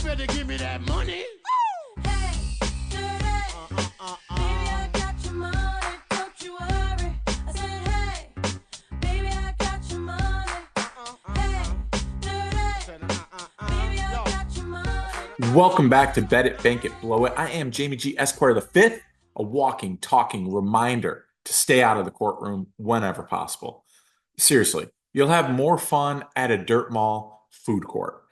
better give me that money. Hey, dirty. Baby, I got your money, don't you worry. I said, hey, baby, I got your money. Hey, dirty. Baby, I got your money. Welcome back to Bet It, Bank It, Blow It. I am Jamie G. Esquire the Fifth, a walking, talking reminder to stay out of the courtroom whenever possible. Seriously, you'll have more fun at a dirt mall food court.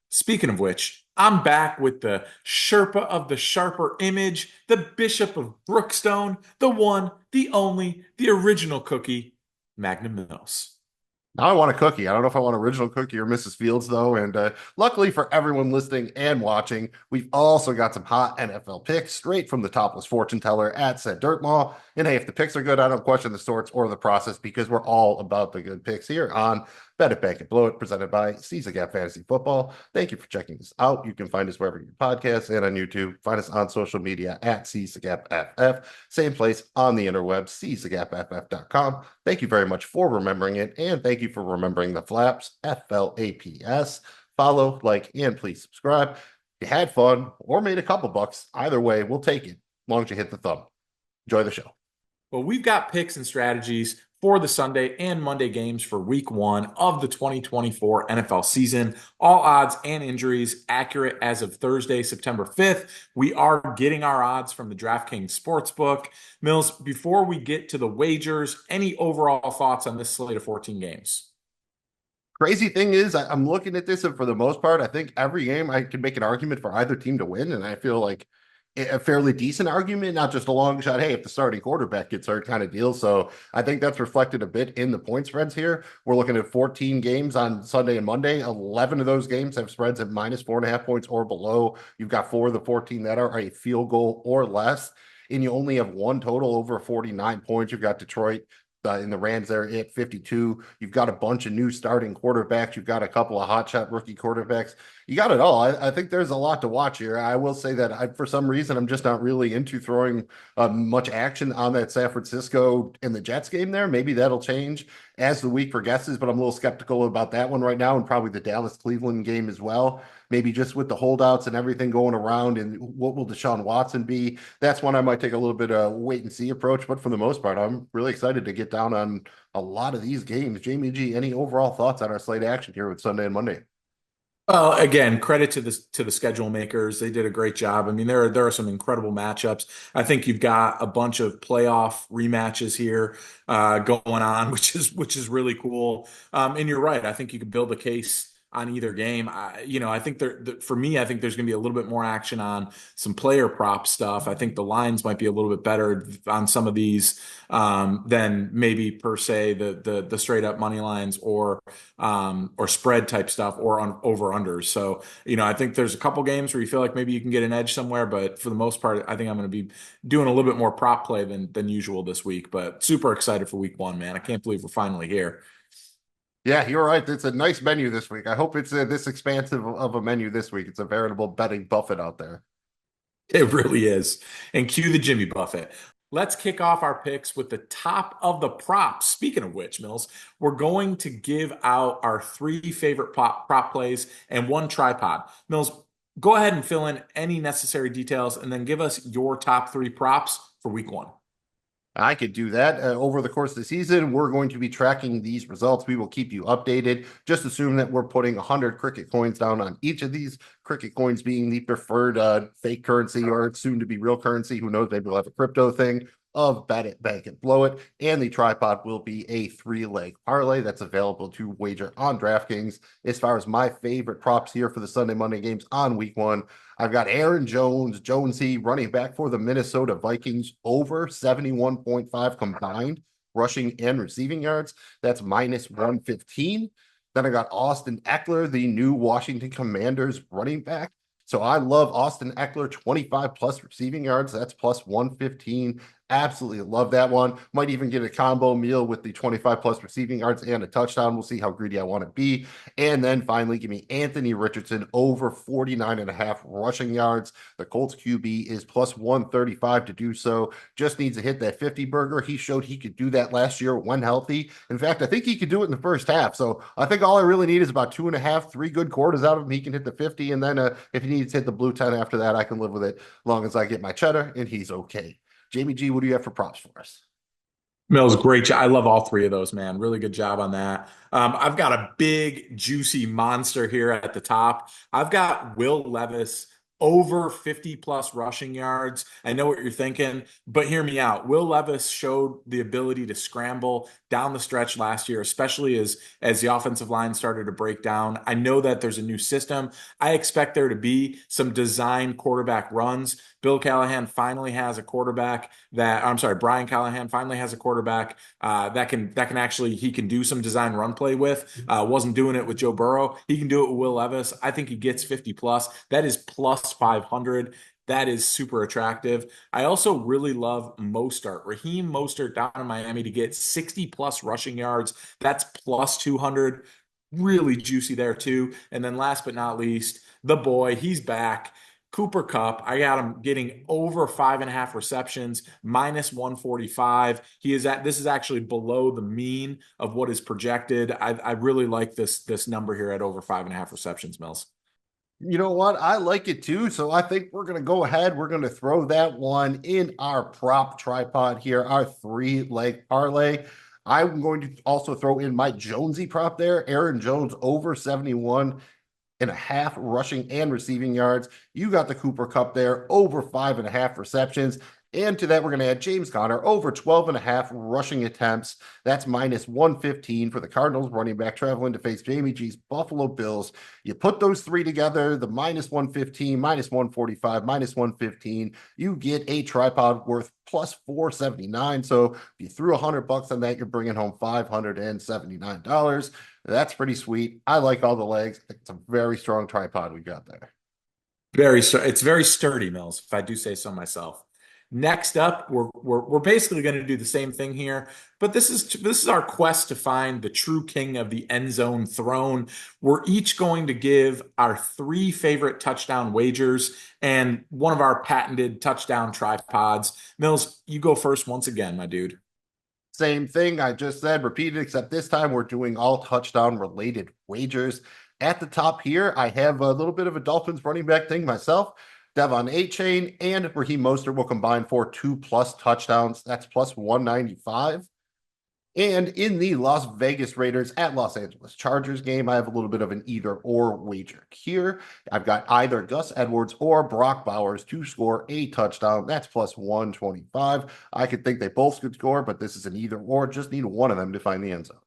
Speaking of which, I'm back with the Sherpa of the Sharper Image, the Bishop of Brookstone, the one, the only, the original cookie, Magnum. Now I want a cookie. I don't know if I want original cookie or Mrs. Fields, though. And luckily for everyone listening and watching, we've also got some hot NFL picks straight from the topless fortune teller at said Dirt Mall. And hey, if the picks are good, I don't question the sorts or the process because we're all about the good picks here on Bet It, Bank It, Blow It, presented by Caesar Gap Fantasy Football. Thank you for checking this out. You can find us wherever you podcast and on YouTube. Find us on social media at Caesar Gap FF. Same place on the interwebs, CaesarGapFF.com. Thank you very much for remembering it, and thank you for remembering the flaps, FLAPS. Follow, like, and please subscribe. If you had fun or made a couple bucks, either way, we'll take it, as long as you hit the thumb. Enjoy the show. Well, we've got picks and strategies for the Sunday and Monday games for week 1 of the 2024 NFL season. All odds and injuries accurate as of Thursday, September 5th. We are getting our odds from the DraftKings Sportsbook. Mills, before we get to the wagers, any overall thoughts on this slate of 14 games? Crazy thing is, I'm looking at this, and for the most part, I think every game I can make an argument for either team to win, and I feel like a fairly decent argument, not just a long shot, hey, if the starting quarterback gets hurt kind of deal. So I think that's reflected a bit in the point spreads here. We're looking at 14 games on Sunday and Monday. 11 of those games have spreads at minus 4.5 points or below. You've got 4 of the 14 that are a field goal or less, and you only have one total over 49 points. You've got Detroit in the Rams there at 52. You've got a bunch of new starting quarterbacks. You've got a couple of hotshot rookie quarterbacks. You got it all. I think there's a lot to watch here. I will say that for some reason, I'm just not really into throwing much action on that San Francisco and the Jets game there. Maybe that'll change as the week progresses, but I'm a little skeptical about that one right now, and probably the Dallas-Cleveland game as well. Maybe just with the holdouts and everything going around, and what will Deshaun Watson be? That's one I might take a little bit of wait and see approach, but for the most part, I'm really excited to get down on a lot of these games. Jamie G, any overall thoughts on our slate action here with Sunday and Monday? Well, again, credit to the schedule makers. They did a great job. I mean, there are some incredible matchups. I think you've got a bunch of playoff rematches here going on, which is really cool. And you're right. I think you could build a case on either game. I think for me, I think there's going to be a little bit more action on some player prop stuff. I think the lines might be a little bit better on some of these than maybe per se the straight up money lines or spread type stuff or on over unders. So, I think there's a couple games where you feel like maybe you can get an edge somewhere, but for the most part, I think I'm going to be doing a little bit more prop play than usual this week, but super excited for week 1, man. I can't believe we're finally here. Yeah, you're right. It's a nice menu this week. I hope it's this expansive of a menu this week. It's a veritable betting buffet out there. It really is. And cue the Jimmy Buffett. Let's kick off our picks with the top of the props. Speaking of which, Mills, we're going to give out our 3 favorite prop plays and 1 tripod. Mills, go ahead and fill in any necessary details and then give us your top 3 props for week 1. I could do that. Over the course of the season, we're going to be tracking these results. We will keep you updated. Just assume that we're putting 100 cricket coins down on each of these, cricket coins being the preferred fake currency or soon to be real currency. Who knows? Maybe we'll have a crypto thing of Bet It, Bank It, Blow It. And the tripod will be a 3-leg parlay that's available to wager on DraftKings. As far as my favorite props here for the Sunday, Monday games on week 1, I've got Aaron Jonesy, running back for the Minnesota Vikings, over 71.5 combined rushing and receiving yards. That's minus 115. Then I got Austin Eckler, the new Washington Commanders running back. So I love Austin Eckler, 25 plus receiving yards. That's plus 115 Absolutely love that one. Might even get a combo meal with the 25 plus receiving yards and a touchdown. We'll see how greedy I want to be. And then finally, give me Anthony Richardson over 49.5 rushing yards. The Colts QB is plus 135 to do so. Just needs to hit that 50 burger. He showed he could do that last year when healthy. In fact, I think he could do it in the first half. So I think all I really need is about 2.5, 3 good quarters out of him. He can hit the 50. And then if he needs to hit the blue 10 after that, I can live with it as long as I get my cheddar and he's okay. Jamie G, what do you have for props for us? Mills, great job. I love all three of those, man. Really good job on that. I've got a big, juicy monster here at the top. I've got Will Levis over 50 plus rushing yards. I know what you're thinking, but hear me out. Will Levis showed the ability to scramble down the stretch last year, especially as the offensive line started to break down. I know that there's a new system. I expect there to be some design quarterback runs. Bill Callahan finally has a quarterback that I'm sorry, Brian Callahan finally has a quarterback that can actually he can do some design run play with. Wasn't doing it with Joe Burrow. He can do it with Will Levis. I think he gets 50 plus. That is plus 500. That is super attractive. I also really love Mostert. Raheem Mostert down in Miami to get 60 plus rushing yards. That's plus 200. Really juicy there too. And then last but not least, the boy, he's back. Cooper Cup, I got him getting over 5.5 receptions, minus 145. This is actually below the mean of what is projected. I really like this number here at over 5.5 receptions, Mills. You know what? I like it too. So I think we're going to go ahead. We're going to throw that one in our prop tripod here, our 3-leg parlay. I'm going to also throw in my Jonesy prop there. Aaron Jones over 71.5 rushing and receiving yards. You got the Cooper Cup there, over 5.5 receptions. And to that, we're going to add James Conner over 12.5 rushing attempts. That's minus 115 for the Cardinals running back traveling to face Jamie G's Buffalo Bills. You put those three together, the minus 115, minus 145, minus 115, you get a tripod worth plus 479. So if you threw $100 on that, you're bringing home $579. That's pretty sweet. I like all the legs. It's a very strong tripod we got there. It's very sturdy, Mills, if I do say so myself. Next up, we're basically going to do the same thing here, but this is our quest to find the true king of the end zone throne. We're each going to give our three favorite touchdown wagers and one of our patented touchdown tripods. Mills, you go first once again, my dude. Same thing I just said, repeated, except this time we're doing all touchdown related wagers. At the top here, I have a little bit of a Dolphins running back thing myself. Devon A-Chain and Raheem Mostert will combine for 2+ touchdowns. That's plus 195. And in the Las Vegas Raiders at Los Angeles Chargers game, I have a little bit of an either or wager here. I've got either Gus Edwards or Brock Bowers to score a touchdown. That's plus 125. I could think they both could score, but this is an either or. Just need one of them to find the end zone.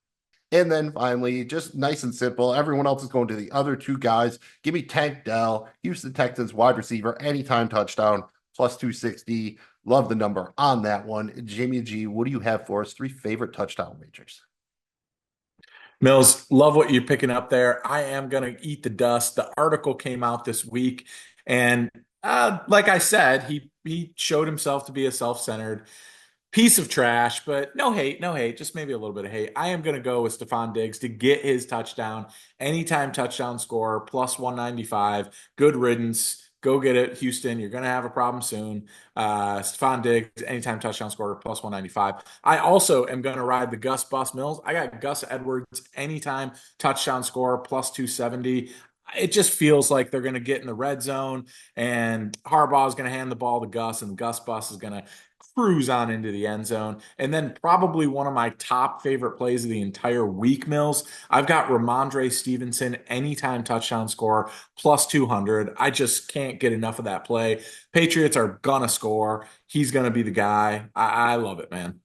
And then finally, just nice and simple, everyone else is going to the other two guys. Give me Tank Dell, Houston Texans wide receiver, anytime touchdown, plus 260. Love the number on that one. Jamie G, what do you have for us? 3 favorite touchdown wagers. Mills, love what you're picking up there. I am going to eat the dust. The article came out this week, and like I said, he showed himself to be a self-centered piece of trash, but no hate, no hate, just maybe a little bit of hate. I am going to go with Stephon Diggs to get his touchdown, anytime touchdown score, plus 195. Good riddance. Go get it, Houston. You're going to have a problem soon. Stephon Diggs, anytime touchdown scorer, plus 195. I also am going to ride the Gus Bus Mills. I got Gus Edwards, anytime touchdown scorer, plus 270. It just feels like they're going to get in the red zone, and Harbaugh is going to hand the ball to Gus, and Gus Bus is going to cruise on into the end zone. And then probably one of my top favorite plays of the entire week, Mills. I've got Ramondre Stevenson, anytime touchdown score, plus 200. I just can't get enough of that play. Patriots are gonna score. He's gonna be the guy. I love it, man.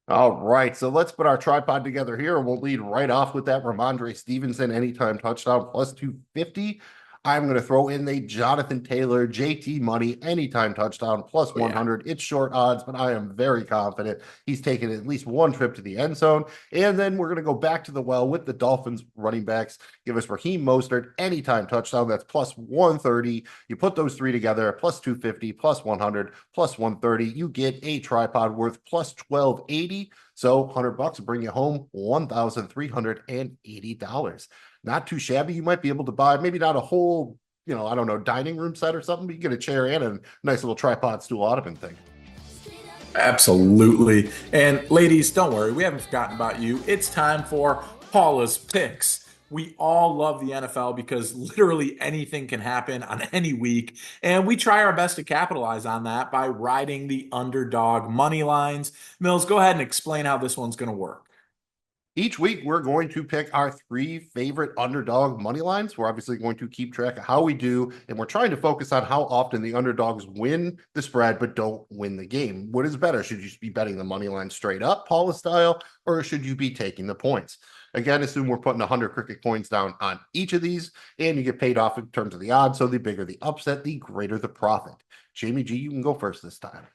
All right, so let's put our tripod together here, and we'll lead right off with that Ramondre Stevenson anytime touchdown plus 250. I'm going to throw in the Jonathan Taylor, JT money, anytime touchdown, plus Oh, yeah. 100. It's short odds, but I am very confident he's taken at least one trip to the end zone. And then we're going to go back to the well with the Dolphins running backs. Give us Raheem Mostert, anytime touchdown. That's plus 130. You put those three together, plus 250, plus 100, plus 130. You get a tripod worth plus 1280. So $100 will bring you home $1,380. Not too shabby. You might be able to buy maybe not a whole, I don't know, dining room set or something, but you get a chair and a nice little tripod stool ottoman thing. Absolutely. And ladies, don't worry, we haven't forgotten about you. It's time for Paula's picks. We all love the NFL because literally anything can happen on any week. And we try our best to capitalize on that by riding the underdog money lines. Mills, go ahead and explain how this one's going to work. Each week, we're going to pick our three favorite underdog money lines. We're obviously going to keep track of how we do, and we're trying to focus on how often the underdogs win the spread but don't win the game. What is better? Should you be betting the money line straight up, Paula style, or should you be taking the points? Again, assume we're putting 100 cricket coins down on each of these, and you get paid off in terms of the odds. So the bigger the upset, the greater the profit. Jamie G, you can go first this time.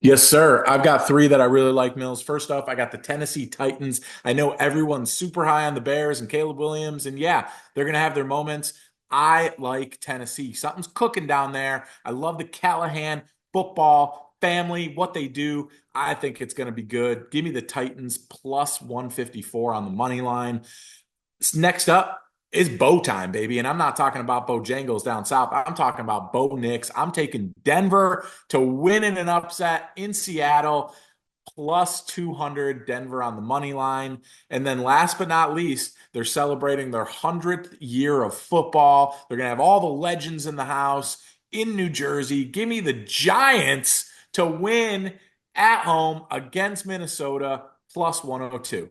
Yes, sir. I've got three that I really like, Mills. First off, I got the Tennessee Titans. I know everyone's super high on the Bears and Caleb Williams, and yeah, they're going to have their moments. I like Tennessee. Something's cooking down there. I love the Callahan football family, what they do. I think it's going to be good. Give me the Titans plus 154 on the money line. Next up is bow time, baby. And I'm not talking about Bojangles down south. I'm talking about Bo Nix. I'm taking Denver to win in an upset in Seattle, plus 200 Denver on the money line. And then last but not least, they're celebrating their 100th year of football. They're going to have all the legends in the house in New Jersey. Give me the Giants to win at home against Minnesota, plus 102.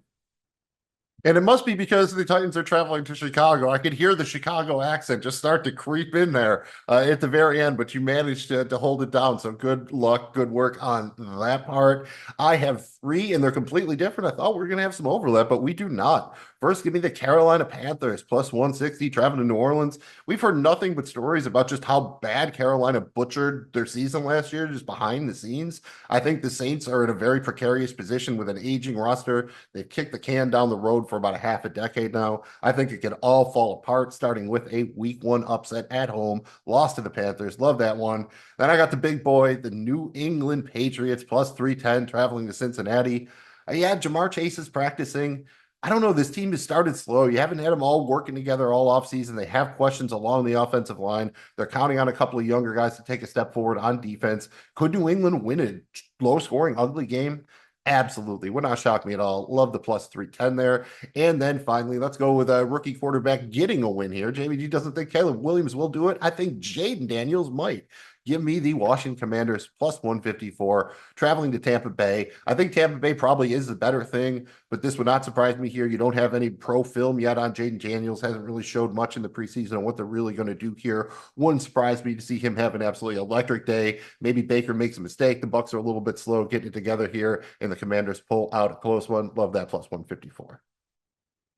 And it must be because the Titans are traveling to Chicago. I could hear the Chicago accent just start to creep in there at the very end, but you managed to hold it down. So good luck, good work on that part. I have three, and they're completely different. I thought we were going to have some overlap, but we do not. First, give me the Carolina Panthers, plus 160, traveling to New Orleans. We've heard nothing but stories about just how bad Carolina butchered their season last year, just behind the scenes. I think the Saints are in a very precarious position with an aging roster. They've kicked the can down the road for about a half a decade now. I think it could all fall apart, starting with a week one upset at home, lost to the Panthers. Love that one. Then I got the big boy, the New England Patriots, plus 310, traveling to Cincinnati. Yeah, Jamar Chase is practicing. I don't know. This team has started slow. You haven't had them all working together all offseason. They have questions along the offensive line. They're counting on a couple of younger guys to take a step forward on defense. Could New England win a low-scoring, ugly game? Absolutely. Would not shock me at all. Love the plus 310 there. And then finally, let's go with a rookie quarterback getting a win here. Jamie G doesn't think Caleb Williams will do it. I think Jaden Daniels might. Give me the Washington Commanders plus 154, traveling to Tampa Bay. I think Tampa Bay probably is the better thing, but this would not surprise me here. You don't have any pro film yet on Jaden Daniels. Hasn't really showed much in the preseason on what they're really going to do here. Wouldn't surprise me to see him have an absolutely electric day. Maybe Baker makes a mistake. The Bucs are a little bit slow getting it together here, and the Commanders pull out a close one. Love that plus 154.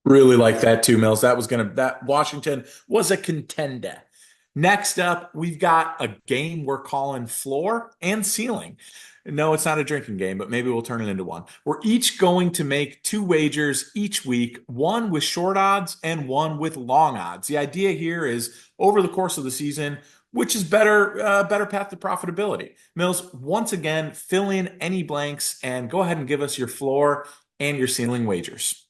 Really like that too, Mills. That Washington was a contender. Next up, we've got a game we're calling floor and ceiling. No, it's not a drinking game, but maybe we'll turn it into one. We're each going to make two wagers each week, one with short odds and one with long odds. The idea here is over the course of the season, which is better path to profitability. Mills, once again, fill in any blanks and go ahead and give us your floor and your ceiling wagers.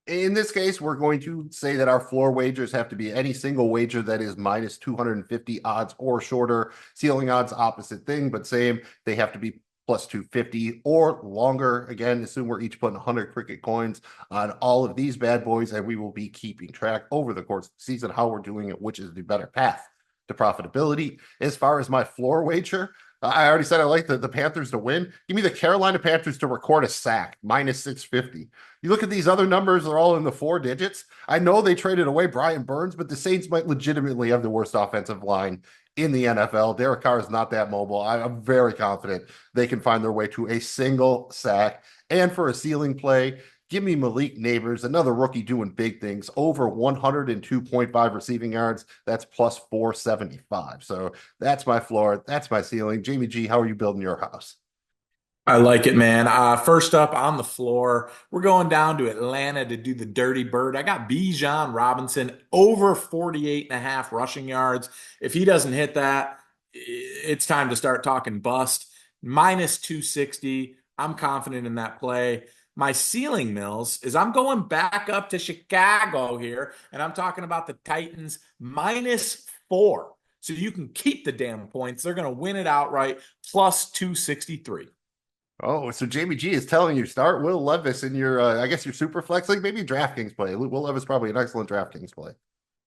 In this case, we're going to say that our floor wagers have to be any single wager that is minus 250 odds or shorter. Ceiling odds, opposite thing, but same. They have to be plus 250 or longer. Again, assume we're each putting 100 cricket coins on all of these bad boys, and we will be keeping track over the course of the season how we're doing it, which is the better path to profitability. As far as my floor wager, I already said I like the Panthers to win. Give me the Carolina Panthers to record a sack, minus 650. You look at these other numbers, they're all in the four digits. I know they traded away Brian Burns, but the Saints might legitimately have the worst offensive line in the NFL. Derek Carr is not that mobile. I'm very confident they can find their way to a single sack. And for a ceiling play, Give me Malik Neighbors, another rookie doing big things, over 102.5 receiving yards. That's plus 475. So that's my floor. That's my ceiling. Jamie G, how are you building your house? I like it, man. First up on the floor, we're going down to Atlanta to do the Dirty Bird. I got Bijan Robinson over 48.5 rushing yards. If he doesn't hit that, it's time to start talking bust. Minus 260. I'm confident in that play. My ceiling, Mills, is I'm going back up to Chicago here, and I'm talking about the Titans -4. So you can keep the damn points. They're going to win it outright, plus 263. Oh, so Jamie G is telling you start Will Levis in your, I guess your super flex league, maybe DraftKings play. Will Levis probably an excellent DraftKings play.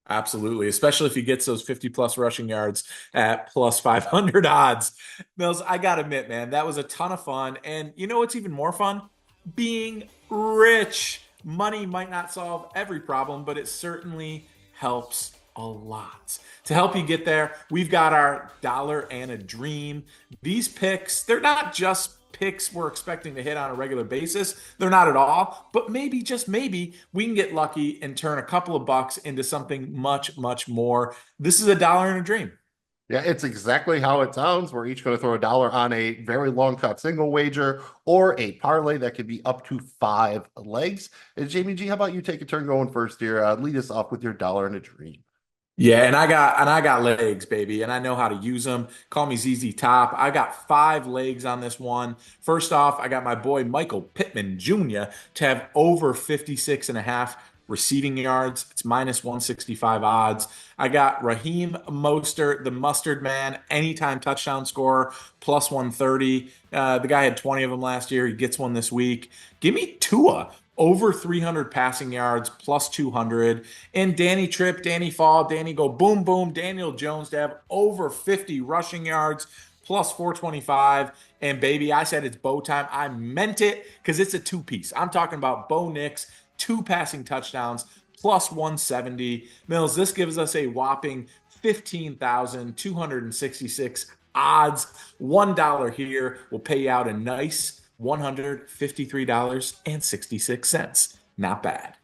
Absolutely, especially if he gets those 50 plus rushing yards at plus 500 odds. Mills, I got to admit, man, that was a ton of fun. And you know what's even more fun? Being rich. Money might not solve every problem, but it certainly helps a lot. To help you get there, we've got our dollar and a dream. These picks, they're not just picks we're expecting to hit on a regular basis. They're not at all, but maybe, just maybe, we can get lucky and turn a couple of bucks into something much, much more. This is a dollar and a dream. Yeah, it's exactly how it sounds. We're each going to throw a dollar on a very long cut single wager or a parlay that could be up to 5 legs. And Jamie G, how about you take a turn going first here? Lead us off with your dollar and a dream. Yeah, and I got legs, baby, and I know how to use them. Call me ZZ Top. I got 5 legs on this one. First off, I got my boy Michael Pittman Jr. to have over 56.5 receiving yards. It's minus 165 odds. I got Raheem Mostert, the mustard man, anytime touchdown scorer, plus 130. The guy had 20 of them last year. He gets one this week. Give me Tua over 300 passing yards, plus 200. And Danny Tripp, Danny Fall, Danny go boom, boom. Daniel Jones to have over 50 rushing yards, plus 425. And baby, I said it's bow time. I meant it because it's a two-piece. I'm talking about Bo Nix, 2 passing touchdowns, plus 170. Mills, this gives us a whopping 15,266 odds. $1 here will pay you out a nice $153.66. Not bad.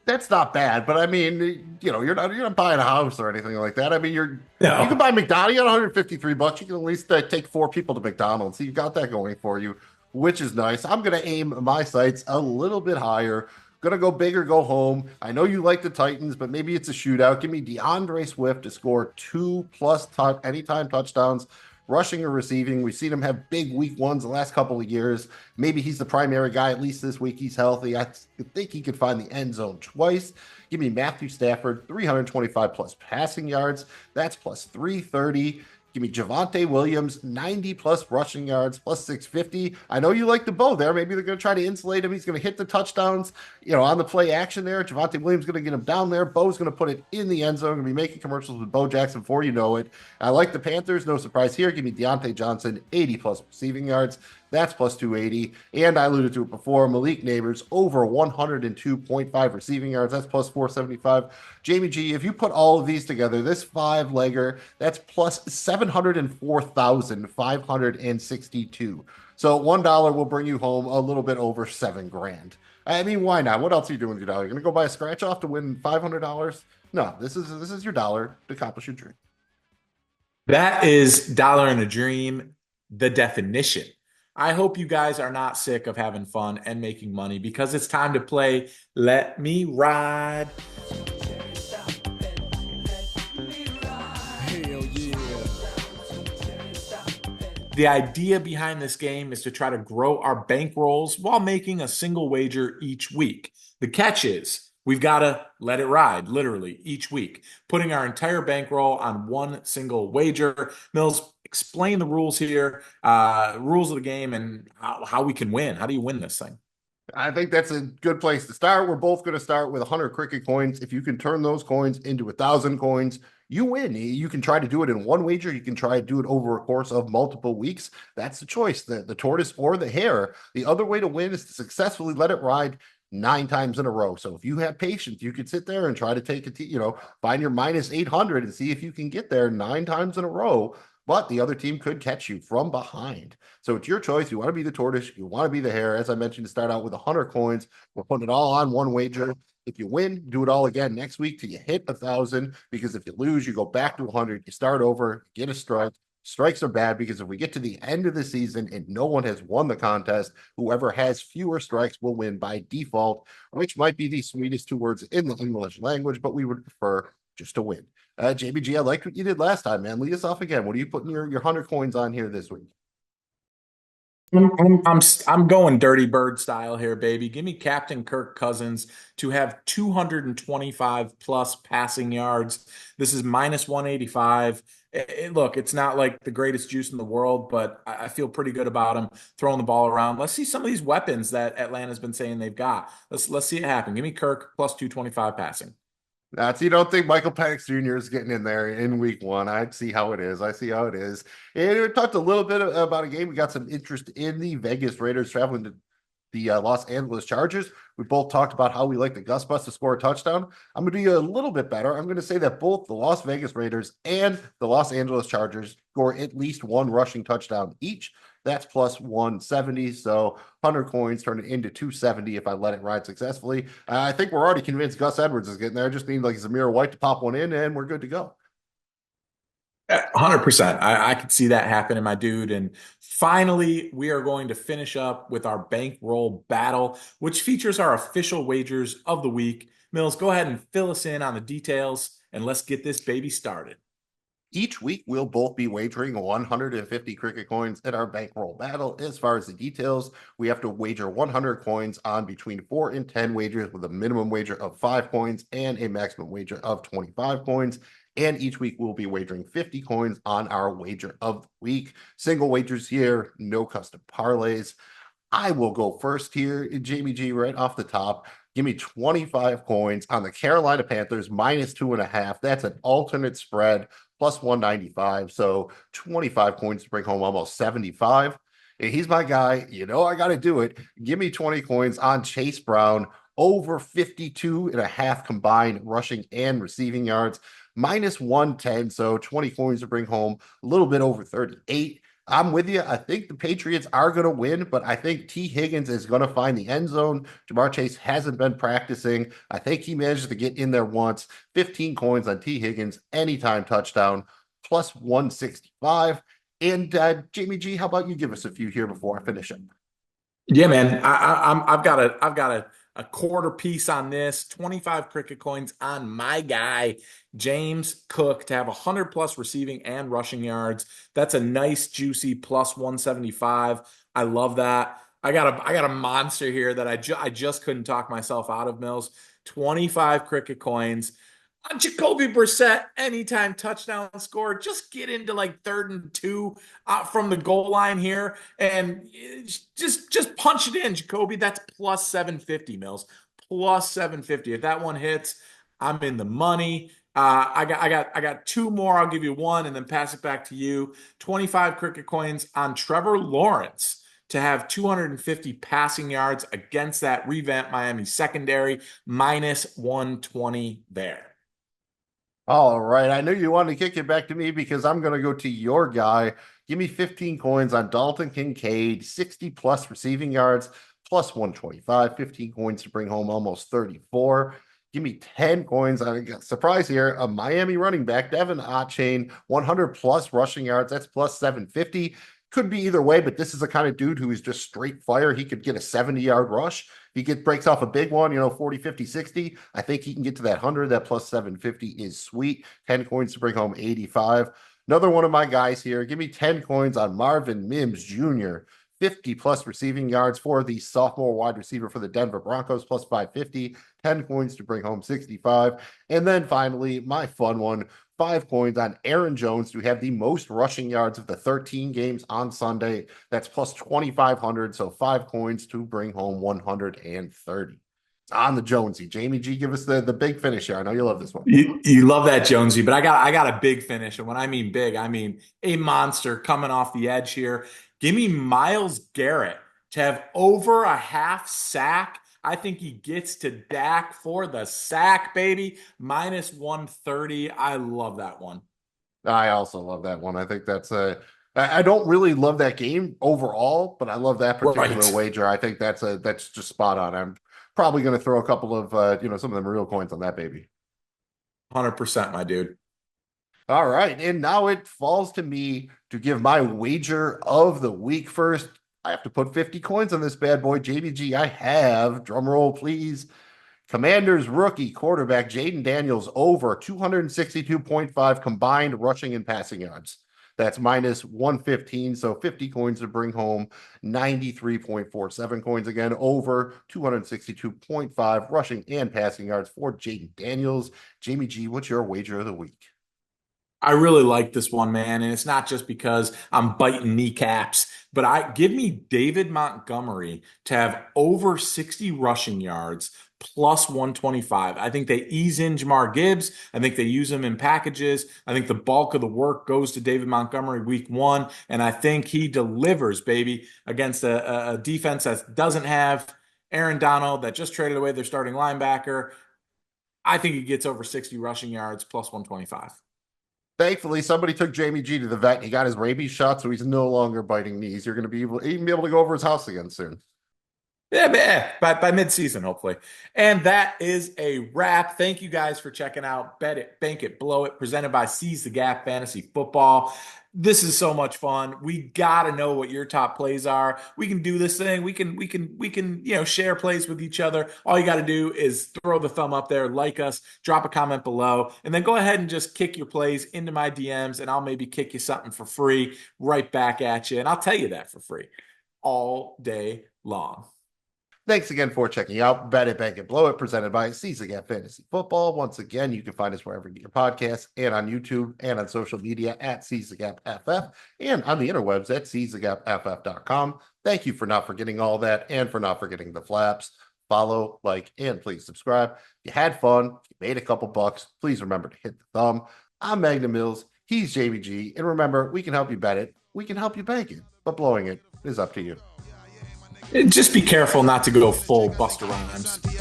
That's not bad, but I mean, you're not buying a house or anything like that. I mean, you No. can buy McDonald's. You got $153. You can at least take 4 people to McDonald's. So you got that going for you, which is nice. I'm going to aim my sights a little bit higher. Going to go big or go home. I know you like the Titans, but maybe it's a shootout. Give me DeAndre Swift to score 2+ anytime touchdowns, rushing or receiving. We've seen him have big week ones the last couple of years. Maybe he's the primary guy, at least this week he's healthy. I think he could find the end zone twice. Give me Matthew Stafford, 325 plus passing yards. That's plus 330. Give me Javonte Williams, 90 plus rushing yards, plus 650. I know you like the bow there. Maybe they're going to try to insulate him. He's going to hit the touchdowns, on the play action there. Javonte Williams going to get him down there. Bo's going to put it in the end zone. Going to be making commercials with Bo Jackson before you know it. I like the Panthers. No surprise here. Give me Deontay Johnson, 80 plus receiving yards. That's plus 280. And I alluded to it before, Malik Neighbors over 102.5 receiving yards. That's plus 475. Jamie G, if you put all of these together, this 5-legger, that's plus 704,562. So $1 will bring you home a little bit over $7,000. I mean, why not? What else are you doing with your dollar? You're going to go buy a scratch off to win $500? No, this is your dollar to accomplish your dream. That is dollar and a dream, the definition. I hope you guys are not sick of having fun and making money because it's time to play Let Me Ride. Hell yeah. The idea behind this game is to try to grow our bankrolls while making a single wager each week. The catch is we've got to let it ride, literally, each week, putting our entire bankroll on one single wager. Mills, explain the rules here, rules of the game, and how we can win. How do you win this thing? I think that's a good place to start. We're both going to start with 100 cricket coins. If you can turn those coins into 1,000 coins, you win. You can try to do it in one wager. You can try to do it over a course of multiple weeks. That's the choice, the tortoise or the hare. The other way to win is to successfully let it ride 9 times in a row. So if you have patience, you could sit there and try to take find your minus 800 and see if you can get there 9 times in a row. but the other team could catch you from behind. So it's your choice. You want to be the tortoise, you want to be the hare. As I mentioned, to start out with 100 coins, we're putting it all on one wager. If you win, do it all again next week till you hit 1,000. Because if you lose, you go back to 100. You start over, get a strike. Strikes are bad because if we get to the end of the season and no one has won the contest, whoever has fewer strikes will win by default, which might be the sweetest two words in the English language, but we would prefer just to win. JBG, I liked what you did last time, man. Lead us off again. What are you putting your 100 coins on here this week? I'm going Dirty Bird style here, baby. Give me Captain Kirk Cousins to have 225 plus passing yards. This is minus 185. Look, it's not like the greatest juice in the world, but I feel pretty good about him throwing the ball around. Let's see some of these weapons that Atlanta's been saying they've got. Let's see it happen. Give me Kirk plus 225 passing. That's you don't think Michael Penix Jr. is getting in there in week one. I see how it is. I see how it is. And we talked a little bit about a game. We got some interest in the Vegas Raiders traveling to the Los Angeles Chargers. We both talked about how we like the Gus Bus to score a touchdown. I'm going to do a little bit better. I'm going to say that both the Las Vegas Raiders and the Los Angeles Chargers score at least one rushing touchdown each. That's plus 170. So 100 coins turn it into 270 if I let it ride successfully. I think we're already convinced Gus Edwards is getting there. Just need like Zamir White to pop one in and we're good to go. 100%. I could see that happening, my dude. And finally, we are going to finish up with our bankroll battle, which features our official wagers of the week. Mills, go ahead and fill us in on the details, and let's get this baby started. Each week, we'll both be wagering 150 cricket coins in our bankroll battle. As far as the details, we have to wager 100 coins on between 4 and 10 wagers with a minimum wager of 5 coins and a maximum wager of 25 coins. And each week, we'll be wagering 50 coins on our wager of the week. Single wagers here, no custom parlays. I will go first here, Jamie G, right off the top. Give me 25 coins on the Carolina Panthers minus 2.5. That's an alternate spread plus 195. So 25 coins to bring home almost 75. He's my guy. You know, I got to do it. Give me 20 coins on Chase Brown over 52.5 combined rushing and receiving yards minus 110. So 20 coins to bring home a little bit over 38. I'm with you. I think the Patriots are going to win, but I think T. Higgins is going to find the end zone. Jamar Chase hasn't been practicing. I think he managed to get in there once. 15 coins on T. Higgins, anytime touchdown, plus 165. And Jamie G, how about you give us a few here before I finish up? Yeah, man. I've got a quarter piece on this. 25 cricket coins on my guy, James Cook, to have 100 plus receiving and rushing yards. That's a nice, juicy plus 175. I love that. I got a monster here that I just couldn't talk myself out of, Mills. 25 cricket coins on Jacoby Brissett, anytime touchdown score. Just get into like 3rd and 2 from the goal line here, and just punch it in, Jacoby. That's plus 750, Mills. Plus 750. If that one hits, I'm in the money. I got two more. I'll give you one and then pass it back to you. 25 cricket coins on Trevor Lawrence to have 250 passing yards against that revamped Miami secondary, minus 120 there. All right. I knew you wanted to kick it back to me because I'm going to go to your guy. Give me 15 coins on Dalton Kincaid, 60 plus receiving yards, plus 125, 15 coins to bring home almost 34. Give me 10 coins on a surprise here, a Miami running back, Devin Otchain, 100 plus rushing yards. That's plus 750. Could be either way, but this is the kind of dude who is just straight fire. He could get a 70-yard rush. If he breaks off a big one, 40, 50, 60, I think he can get to that 100. That plus 750 is sweet. 10 coins to bring home 85. Another one of my guys here. Give me 10 coins on Marvin Mims Jr., 50 plus receiving yards for the sophomore wide receiver for the Denver Broncos, plus 550, 10 coins to bring home 65. And then finally, my fun one, 5 coins on Aaron Jones to have the most rushing yards of the 13 games on Sunday. That's plus 2,500. So 5 coins to bring home 130. It's on the Jonesy. Jamie G, give us the big finish here. I know you love this one. You love that, Jonesy, but I got a big finish. And when I mean big, I mean a monster coming off the edge here. Give me Myles Garrett to have over a half sack. I think he gets to Dak for the sack, baby. Minus 130. I love that one. I also love that one. I think that's I don't really love that game overall, but I love that particular Right. wager. I think that's just spot on. I'm probably going to throw a couple of some of them real coins on that baby. 100%, my dude. All right, and now it falls to me to give my wager of the week first. I have to put 50 coins on this bad boy, JBG. I have, drum roll please, Commanders rookie quarterback Jaden Daniels over 262.5 combined rushing and passing yards. That's minus 115. So 50 coins to bring home 93.47 coins again over 262.5 rushing and passing yards for Jaden Daniels. Jamie G, what's your wager of the week? I really like this one, man, and it's not just because I'm biting kneecaps, but I give me David Montgomery to have over 60 rushing yards plus 125. I think they ease in Jamar Gibbs. I think they use him in packages. I think the bulk of the work goes to David Montgomery week one, and I think he delivers, baby, against a defense that doesn't have Aaron Donald, that just traded away their starting linebacker. I think he gets over 60 rushing yards plus 125. Thankfully, somebody took Jamie G to the vet. He got his rabies shot, so he's no longer biting knees. You're going to be able, even be able to go over his house again soon. Yeah, by mid-season, hopefully. And that is a wrap. Thank you guys for checking out Bet It, Bank It, Blow It, presented by Seize the Gap Fantasy Football. This is so much fun. We gotta know what your top plays are. We can do this thing. We can share plays with each other. All you gotta do is throw the thumb up there, like us, drop a comment below, and then go ahead and just kick your plays into my DMs, and I'll maybe kick you something for free right back at you. And I'll tell you that for free all day long. Thanks again for checking out Bet It, Bank It, Blow It, presented by Season Gap Fantasy Football. Once again, you can find us wherever you get your podcasts and on YouTube and on social media at Season Gap FF and on the interwebs at SeasonGapFF.com. Thank you for not forgetting all that and for not forgetting the flaps. Follow, like, and please subscribe. If you had fun, if you made a couple bucks, please remember to hit the thumb. I'm Magnum Mills. He's JBG. And remember, we can help you bet it. We can help you bank it. But blowing it is up to you. And just be careful not to go full Buster Rhymes. Beyond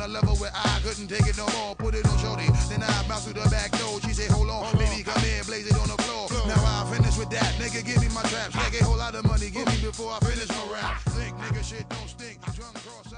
a level where I couldn't take it no more. Put it on shorty, then I bounce through the back door. She say, hold on, baby, come here, blaze it on the floor. Now I finish with that, nigga, give me my traps. Like a whole lot of money, give me before I finish my rap. Think, nigga, shit don't stink. Drunk cross,